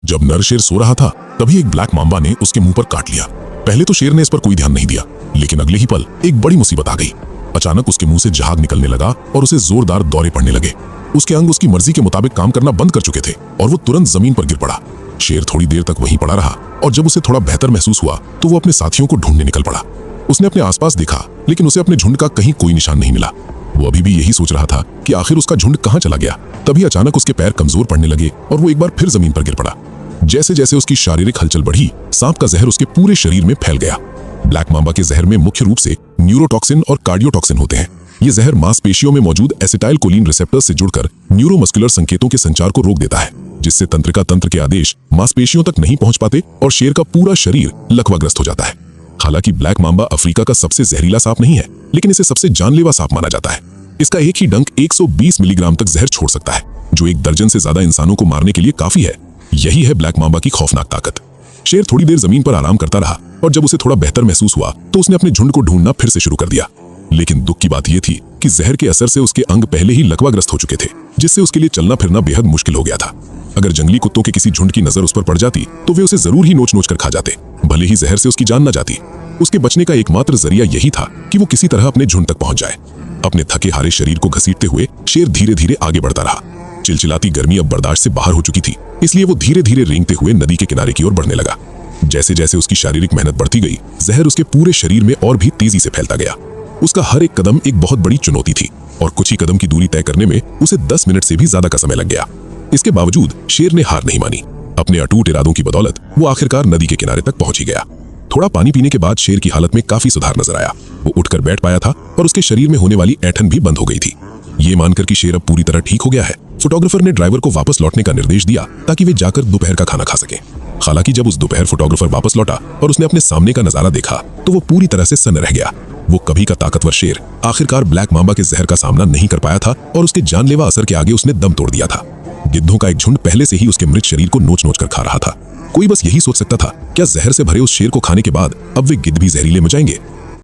जब नर शेर सो रहा था तभी एक ब्लैक मांबा ने उसके मुंह पर काट लिया। पहले तो शेर ने इस पर कोई ध्यान नहीं दिया, लेकिन अगले ही पल एक बड़ी मुसीबत आ गई। अचानक उसके मुंह से झाग निकलने लगा और उसे जोरदार दौरे पड़ने लगे। उसके अंग उसकी मर्जी के मुताबिक काम करना बंद कर चुके थे और वो तुरंत जमीन पर गिर पड़ा। शेर थोड़ी देर तक वहीं पड़ा रहा और जब उसे थोड़ा बेहतर महसूस हुआ तो वो अपने साथियों को ढूंढने निकल पड़ा। उसने अपने आसपास देखा, लेकिन उसे अपने झुंड का कहीं कोई निशान नहीं मिला। वो अभी भी यही सोच रहा था कि आखिर उसका झुंड कहाँ चला गया। तभी अचानक उसके पैर कमजोर पड़ने लगे और वो एक बार फिर जमीन पर गिर पड़ा। जैसे जैसे उसकी शारीरिक हलचल बढ़ी, सांप का जहर उसके पूरे शरीर में फैल गया। ब्लैक मांबा के जहर में मुख्य रूप से न्यूरोटॉक्सिन और कार्डियोटॉक्सिन होते हैं। ये जहर मांसपेशियों में मौजूद एसिटाइलकोलिन रिसेप्टर्स से जुड़कर न्यूरोमस्कुलर संकेतों के संचार को रोक देता है, जिससे तंत्रिका तंत्र के आदेश मांसपेशियों तक नहीं पहुंच पाते और शेर का पूरा शरीर लकवाग्रस्त हो जाता है। हालांकि ब्लैक मांबा अफ्रीका का सबसे जहरीला सांप नहीं है, लेकिन इसे सबसे जानलेवा सांप माना जाता है। इसका एक ही डंक 120 मिलीग्राम तक जहर छोड़ सकता है, जो 1 दर्जन से ज्यादा इंसानों को मारने के लिए काफी है। यही है ब्लैक मांबा की खौफनाक ताकत। शेर थोड़ी देर जमीन पर आराम करता रहा और जब उसे थोड़ा बेहतर महसूस हुआ तो उसने अपने झुंड को ढूंढना फिर से शुरू कर दिया। लेकिन दुख की बात यह थी कि जहर के असर से उसके अंग पहले ही लकवाग्रस्त हो चुके थे, जिससे उसके लिए चलना फिरना बेहद मुश्किल हो गया था। अगर जंगली कुत्तों के किसी झुंड की नजर उस पर पड़ जाती तो वे उसे जरूर ही नोच नोच कर खा जाते, भले ही जहर से उसकी जान न जाती। उसके बचने का एकमात्र जरिया यही था कि वो किसी तरह अपने झुंड तक पहुंच जाए। अपने थके हारे शरीर को घसीटते हुए शेर धीरे धीरे आगे बढ़ता रहा। चिलचिलाती गर्मी अब बर्दाश्त से बाहर हो चुकी थी, इसलिए वो धीरे धीरे रेंगते हुए नदी के किनारे की ओर बढ़ने लगा। जैसे जैसे उसकी शारीरिक मेहनत बढ़ती गई, जहर उसके पूरे शरीर में और भी तेजी से फैलता गया। उसका हर एक कदम एक बहुत बड़ी चुनौती थी और कुछ ही कदम की दूरी तय करने में उसे 10 मिनट से भी ज्यादा का समय लग गया। इसके बावजूद शेर ने हार नहीं मानी। अपने अटूट इरादों की बदौलत वो आखिरकार नदी के किनारे तक पहुंच ही गया। थोड़ा पानी पीने के बाद शेर की हालत में काफी सुधार नजर आया। वो उठकर बैठ पाया था और उसके शरीर में होने वाली ऐंठन भी बंद हो गई थी। ये मानकर कि शेर अब पूरी तरह ठीक हो गया है, फोटोग्राफर ने ड्राइवर को वापस लौटने का निर्देश दिया ताकि वे जाकर दोपहर का खाना खा सकें। हालांकि जब उस दोपहर फोटोग्राफर वापस लौटा और उसने अपने सामने का नजारा देखा तो वो पूरी तरह से सन्न रह गया। वो कभी का ताकतवर शेर आखिरकार ब्लैक मांबा के जहर का सामना नहीं कर पाया था और उसके जानलेवा असर के आगे उसने दम तोड़ दिया था। गिद्धों का एक झुंड पहले से ही उसके मृत शरीर को नोच नोच कर खा रहा था। कोई बस यही सोच सकता था, क्या जहर से भरे उस शेर को खाने के बाद अब वे गिद्ध भी जहरीले हो जाएंगे?